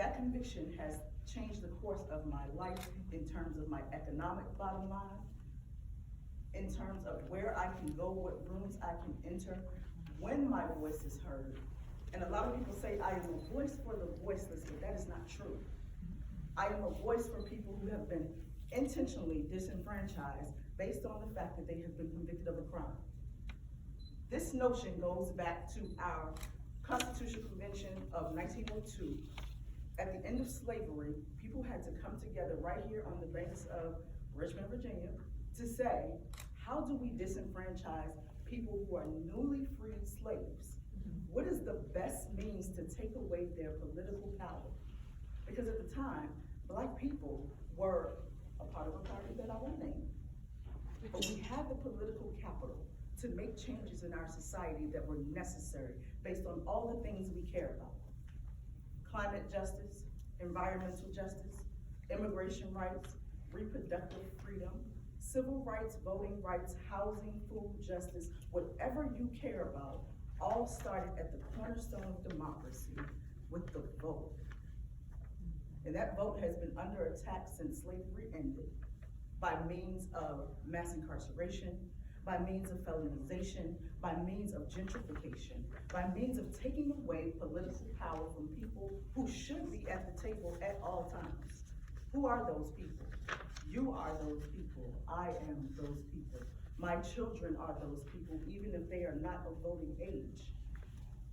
That conviction has changed the course of my life in terms of my economic bottom line, in terms of where I can go, what rooms I can enter, when my voice is heard. And a lot of people say I am a voice for the voiceless, but that is not true. I am a voice for people who have been intentionally disenfranchised based on the fact that they have been convicted of a crime. This notion goes back to our Constitutional Convention of 1902. At the end of slavery, people had to come together right here on the banks of Richmond, Virginia, to say, how do we disenfranchise people who are newly freed slaves? What is the best means to take away their political power? Because at the time, Black people were a part of a party that I won't name. But we had the political capital to make changes in our society that were necessary based on all the things we care about. Climate justice, environmental justice, immigration rights, reproductive freedom, civil rights, voting rights, housing, food justice, whatever you care about, all started at the cornerstone of democracy with the vote. And that vote has been under attack since slavery ended by means of mass incarceration, by means of felonization, by means of gentrification, by means of taking away political power from people who should be at the table at all times. Who are those people? You are those people. I am those people. My children are those people, even if they are not of voting age.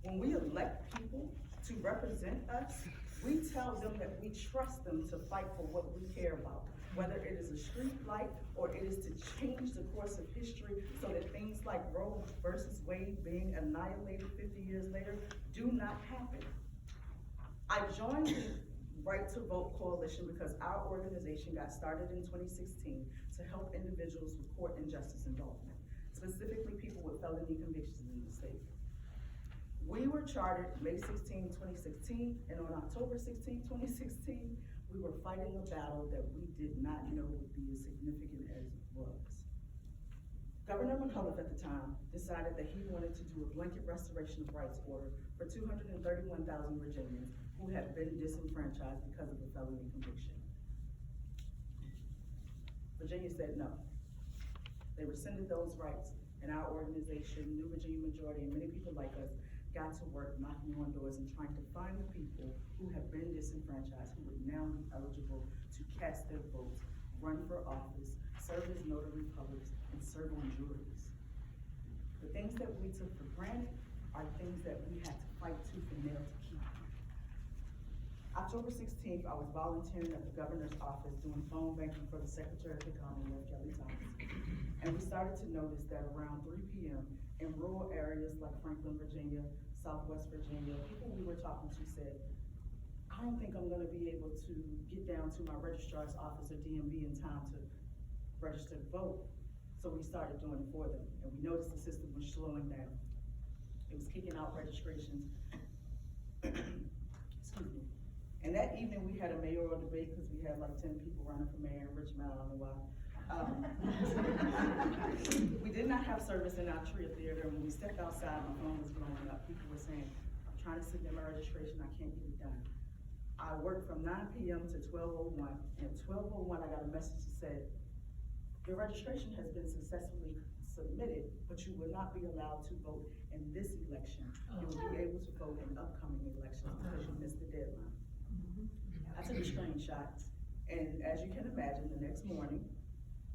When we elect people to represent us, we tell them that we trust them to fight for what we care about, whether it is a street light or it is to change the course of history so that things like Roe versus Wade being annihilated 50 years later do not happen. I joined the Right to Vote Coalition because our organization got started in 2016 to help individuals with court and justice involvement, specifically people with felony convictions in the state. We were chartered May 16, 2016, and on October 16, 2016, we were fighting a battle that we did not know would be as significant as it was. Governor McCullough at the time decided that he wanted to do a blanket restoration of rights order for 231,000 Virginians who had been disenfranchised because of a felony conviction. Virginia said no. They rescinded those rights, and our organization, New Virginia Majority, and many people like us, got to work knocking on doors and trying to find the people who have been disenfranchised, who would now be eligible to cast their votes, run for office, serve as notary publics, and serve on juries. The things that we took for granted are things that we had to fight tooth and nail to keep. October 16th, I was volunteering at the governor's office doing phone banking for the Secretary of the Commonwealth, Kelly Thomas. And we started to notice that around 3 p.m. in rural areas like Franklin, Virginia, Southwest Virginia, people we were talking to said, I don't think I'm gonna be able to get down to my registrar's office or DMV in time to register to vote. So we started doing it for them, and we noticed the system was slowing down. It was kicking out registrations. Excuse me. And that evening we had a mayoral debate because we had like 10 people running for mayor in Richmond, I don't know why. We did not have service in our TRIA theater, and when we stepped outside, my phone was blowing up. People were saying, I'm trying to submit my registration, I can't get it done. I worked from 9 p.m. to 12:01, and at 12:01 I got a message that said, your registration has been successfully submitted, but you will not be allowed to vote in this election. You will be able to vote in upcoming elections because you missed the deadline. I took a screenshot, and as you can imagine, the next morning,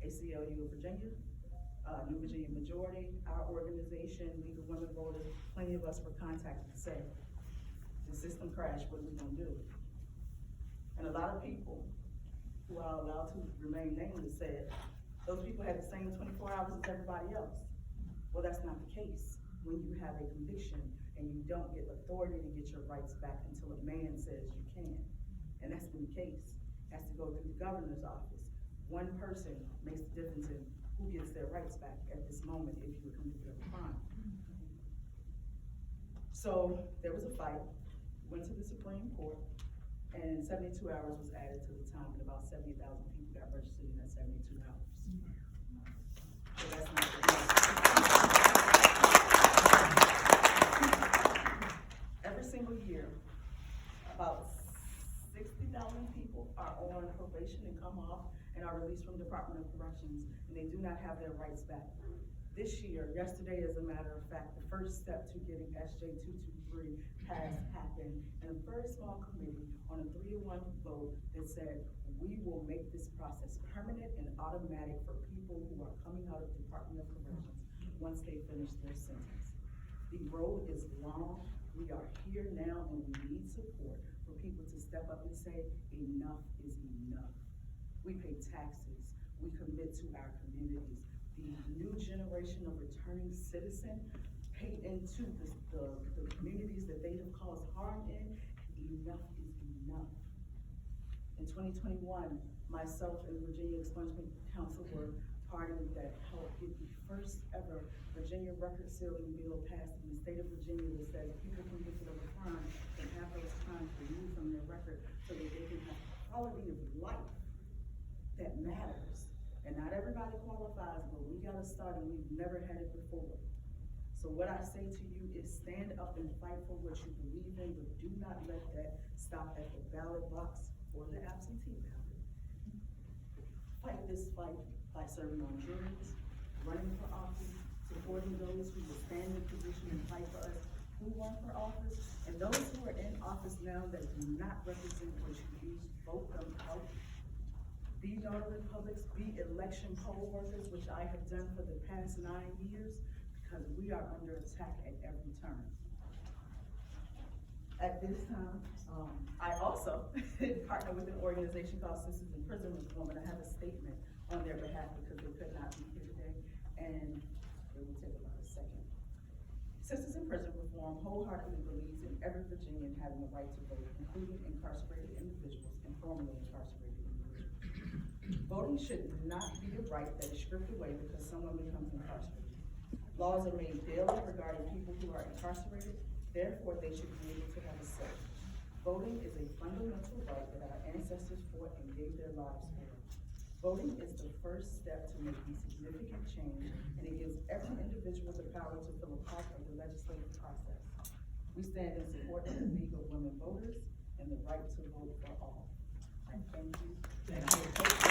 ACLU of Virginia, New Virginia Majority, our organization, League of Women Voters, plenty of us were contacted to say, the system crashed, what are we gonna do? And a lot of people who are allowed to remain nameless said, those people had the same 24 hours as everybody else. Well, that's not the case. When you have a conviction and you don't get authority to get your rights back until a man says you can. And that's been the case. It has to go through the governor's office. One person makes the difference in who gets their rights back at this moment if you were convicted of a crime. So there was a fight, went to the Supreme Court, and 72 hours was added to the time, and about 70,000 people got registered in that 72 hours. So that's not every single year, about 60,000 people are on probation and come off and are released from Department of Corrections, and they do not have their rights back. This year, yesterday as a matter of fact, the first step to getting SJ 223 passed happened in a very small committee on a 3-1 vote that said, we will make this process permanent and automatic for people who are coming out of Department of Corrections once they finish their sentence. The road is long. We are here now and we need support for people to step up and say, enough is enough. We pay taxes, we commit to our communities. The new generation of returning citizens pay into the communities that they have caused harm in. Enough is enough. In 2021, myself and Virginia Expungement Council were party that helped get the first ever Virginia record sealing bill passed in the state of Virginia that says people convicted of a crime can have those crimes removed from their record so that they can have quality of life that matters. And not everybody qualifies, but we gotta start and we've never had it before. So what I say to you is stand up and fight for what you believe in, but do not let that stop at the ballot box or the absentee ballot. Fight this fight by serving on juries, running for office, supporting those who will stand in position and fight for us who run for office, and those who are in office now that do not represent what you use, vote them out. Be notary publics, be election poll workers, which I have done for the past 9 years, because we are under attack at every turn. At this time, I also partner with an organization called Sistas in Prison Reform, and I have a statement on their behalf because they could not be here today, and it will take about a second. Sistas in Prison Reform wholeheartedly believes in every Virginian having the right to vote, including incarcerated individuals and formerly incarcerated individuals. Voting should not be a right that is stripped away because someone becomes incarcerated. Laws are made daily regarding people who are incarcerated, therefore they should be able to have a say. Voting is a fundamental right that our ancestors fought and gave their lives for. Voting is the first step to make a significant change, and it gives every individual the power to feel a part of the legislative process. We stand in support of the League of Women Voters and the right to vote for all. I thank you.